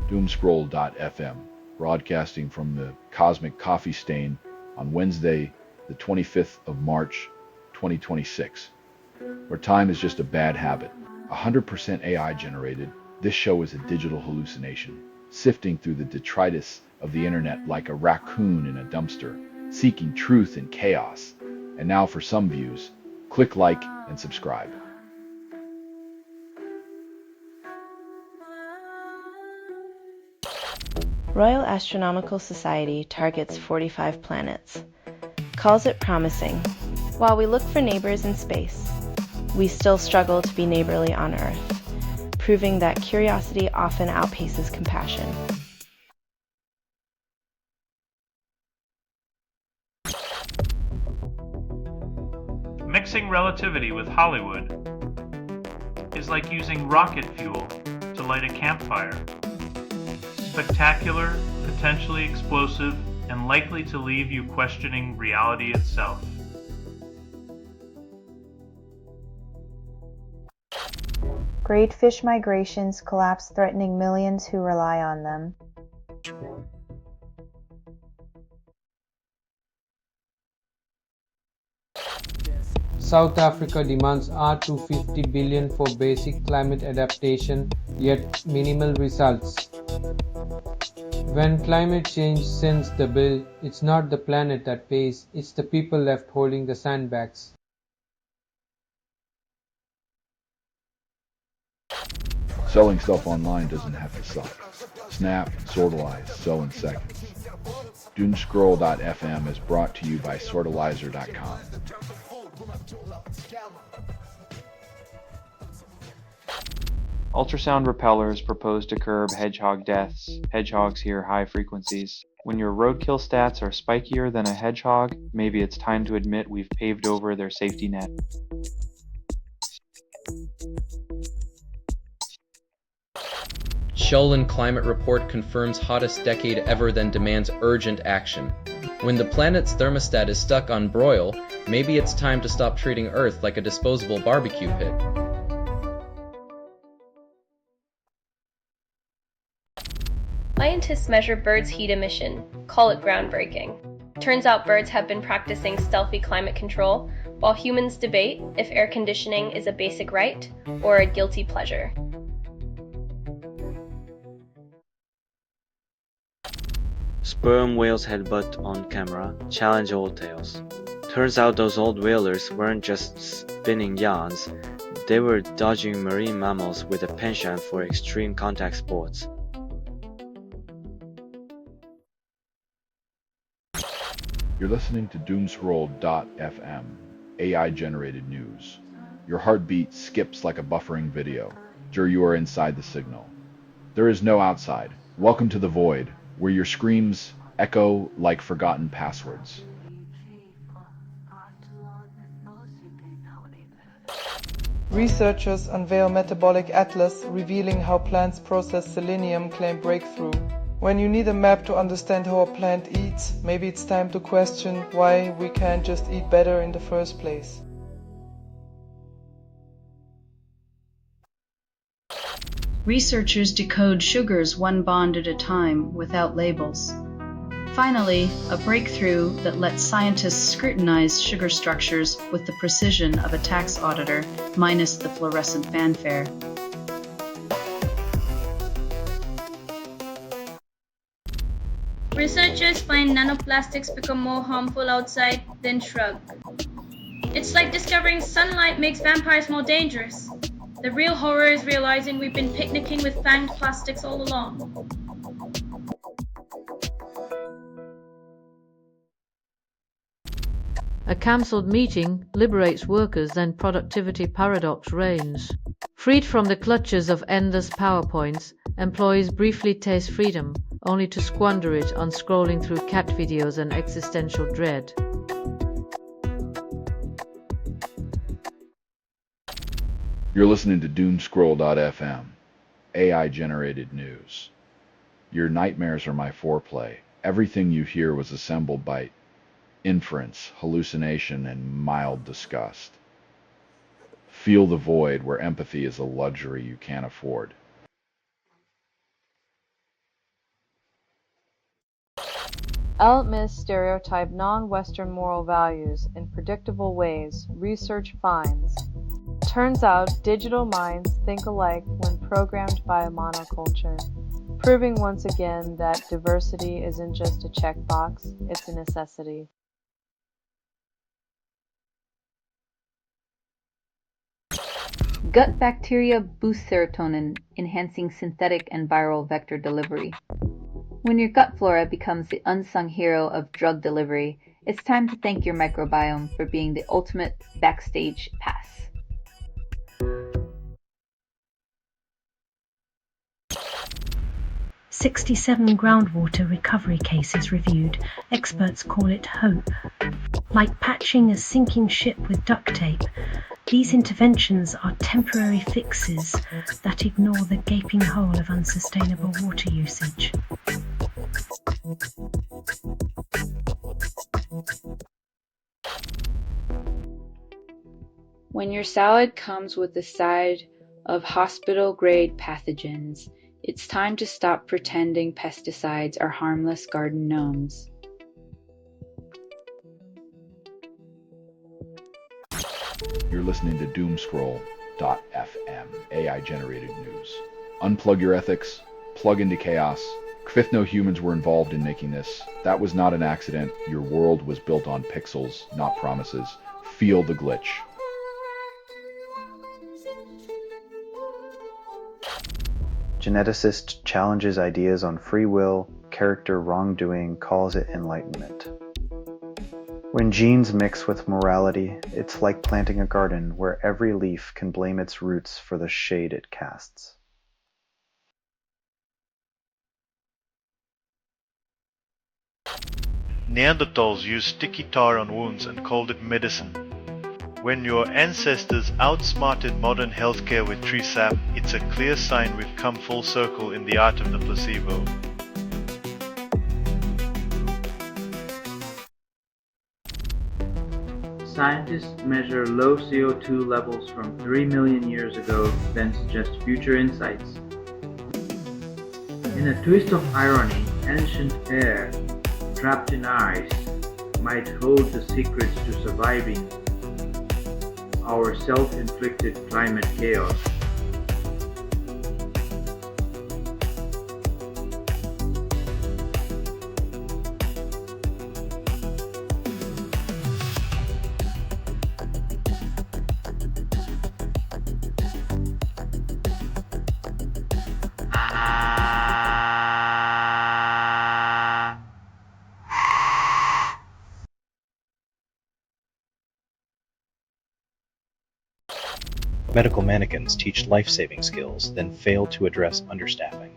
Doomscroll.fm, broadcasting from the Cosmic Coffee Stain on Wednesday, the 25th of March, 2026, where time is just a bad habit. 100% AI generated, this show is a digital hallucination, sifting through the detritus of the internet like a raccoon in a dumpster, seeking truth in chaos. And now for some views, click like and subscribe. Royal Astronomical Society targets 45 planets, calls it promising. While we look for neighbors in space, we still struggle to be neighborly on Earth, proving that curiosity often outpaces compassion. Mixing relativity with Hollywood is like using rocket fuel to light a campfire. Spectacular, potentially explosive, and likely to leave you questioning reality itself. Great fish migrations collapse, threatening millions who rely on them. South Africa demands R250 billion for basic climate adaptation, yet minimal results. When climate change sends the bill, it's not the planet that pays, it's the people left holding the sandbags. Selling stuff online doesn't have to suck. Snap, sortalize, sell in seconds. Doomscroll.fm is brought to you by sortalizer.com. Ultrasound repellers propose to curb hedgehog deaths. Hedgehogs hear high frequencies. When your roadkill stats are spikier than a hedgehog, maybe it's time to admit we've paved over their safety net. Sheldon Climate Report confirms hottest decade ever, then demands urgent action. When the planet's thermostat is stuck on broil, maybe it's time to stop treating Earth like a disposable barbecue pit. Scientists measure birds' heat emission, call it groundbreaking. Turns out birds have been practicing stealthy climate control, while humans debate if air conditioning is a basic right or a guilty pleasure. Sperm whales headbutt on camera, challenge old tales. Turns out those old whalers weren't just spinning yarns, they were dodging marine mammals with a penchant for extreme contact sports. You're listening to Doomscroll.fm, AI-generated news. Your heartbeat skips like a buffering video. Sure, you are inside the signal. There is no outside. Welcome to the void, where your screams echo like forgotten passwords. Researchers unveil metabolic atlas revealing how plants process selenium claim breakthrough. When you need a map to understand how a plant eats, maybe it's time to question why we can't just eat better in the first place. Researchers decode sugars one bond at a time without labels. Finally, a breakthrough that lets scientists scrutinize sugar structures with the precision of a tax auditor, minus the fluorescent fanfare. Researchers find nanoplastics become more harmful outside, then shrug. It's like discovering sunlight makes vampires more dangerous. The real horror is realizing we've been picnicking with fanged plastics all along. A cancelled meeting liberates workers, then productivity paradox reigns. Freed from the clutches of endless PowerPoints, employees briefly taste freedom, only to squander it on scrolling through cat videos and existential dread. You're listening to Doomscroll.fm, AI-generated news. Your nightmares are my foreplay. Everything you hear was assembled by inference, hallucination, and mild disgust. Feel the void where empathy is a luxury you can't afford. Alt-Myths stereotype non-Western moral values in predictable ways, research finds. Turns out digital minds think alike when programmed by a monoculture, proving once again that diversity isn't just a checkbox, it's a necessity. Gut bacteria boost serotonin, enhancing synthetic and viral vector delivery. When your gut flora becomes the unsung hero of drug delivery, it's time to thank your microbiome for being the ultimate backstage pass. "67 groundwater recovery cases reviewed. Experts call it hope. Like patching a sinking ship with duct tape, these interventions are temporary fixes that ignore the gaping hole of unsustainable water usage." When your salad comes with a side of hospital-grade pathogens, it's time to stop pretending pesticides are harmless garden gnomes. You're listening to Doomscroll.fm, AI-generated news. Unplug your ethics, plug into chaos. If no humans were involved in making this, that was not an accident. Your world was built on pixels, not promises. Feel the glitch. Geneticist challenges ideas on free will, character wrongdoing, calls it enlightenment. When genes mix with morality, it's like planting a garden where every leaf can blame its roots for the shade it casts. Neanderthals used sticky tar on wounds and called it medicine. When your ancestors outsmarted modern healthcare with tree sap, it's a clear sign we've come full circle in the art of the placebo. Scientists measure low CO2 levels from 3 million years ago, then suggest future insights. In a twist of irony, ancient air, trapped in ice, might hold the secrets to surviving our self-inflicted climate chaos. Medical mannequins teach life-saving skills, then fail to address understaffing.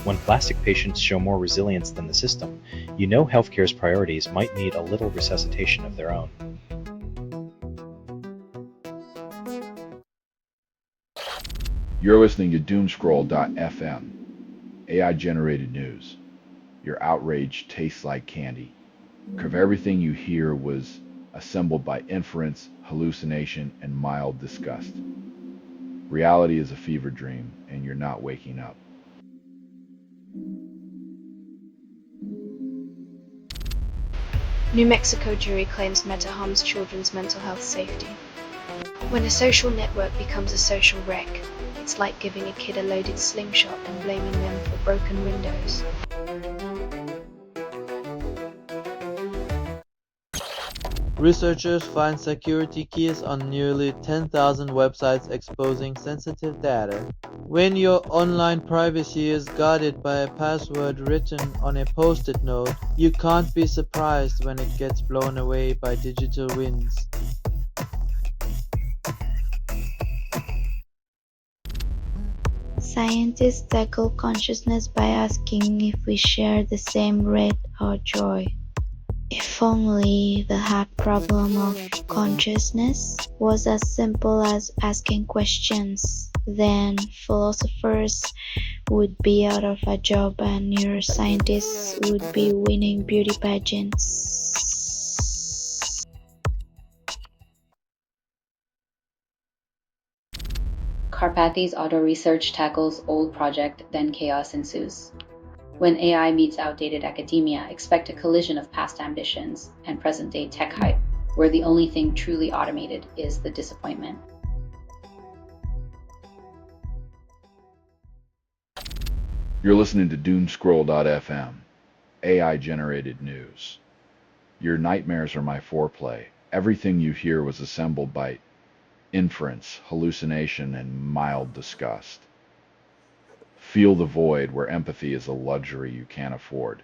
When plastic patients show more resilience than the system, you know healthcare's priorities might need a little resuscitation of their own. You're listening to Doomscroll.fm, AI-generated news. Your outrage tastes like candy. Because everything you hear was assembled by inference, hallucination, and mild disgust. Reality is a fever dream, and you're not waking up. New Mexico jury claims Meta harms children's mental health safety. When a social network becomes a social wreck, it's like giving a kid a loaded slingshot and blaming them for broken windows. Researchers find security keys on nearly 10,000 websites exposing sensitive data. When your online privacy is guarded by a password written on a post-it note, you can't be surprised when it gets blown away by digital winds. Scientists tackle consciousness by asking if we share the same rate or joy. If only the hard problem of consciousness was as simple as asking questions, then philosophers would be out of a job and neuroscientists would be winning beauty pageants. Karpathy's auto research tackles old project, then chaos ensues. When AI meets outdated academia, expect a collision of past ambitions and present-day tech hype, where the only thing truly automated is the disappointment. You're listening to Doomscroll.fm, AI-generated news. Your nightmares are my foreplay. Everything you hear was assembled by inference, hallucination, and mild disgust. Feel the void where empathy is a luxury you can't afford.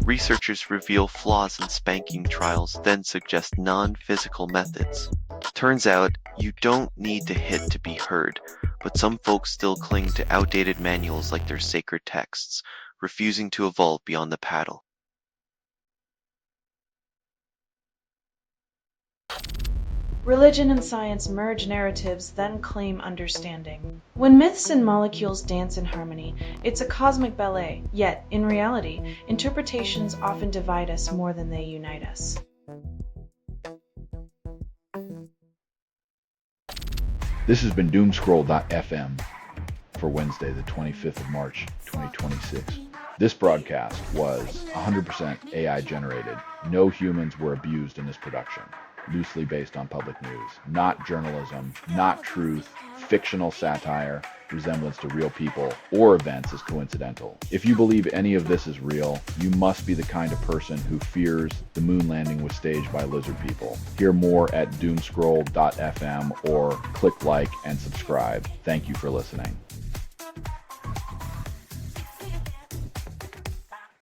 Researchers reveal flaws in spanking trials, then suggest non-physical methods. Turns out, you don't need to hit to be heard, but some folks still cling to outdated manuals like they're sacred texts, refusing to evolve beyond the paddle. Religion and science merge narratives, then claim understanding. When myths and molecules dance in harmony, it's a cosmic ballet, yet, in reality, interpretations often divide us more than they unite us. This has been Doomscroll.fm for Wednesday, the 25th of March, 2026. This broadcast was 100% AI generated. No humans were abused in this production. Loosely based on public news. Not journalism, not truth, fictional satire, resemblance to real people or events is coincidental. If you believe any of this is real, you must be the kind of person who fears the moon landing was staged by lizard people. Hear more at doomscroll.fm or click like and subscribe. Thank you for listening.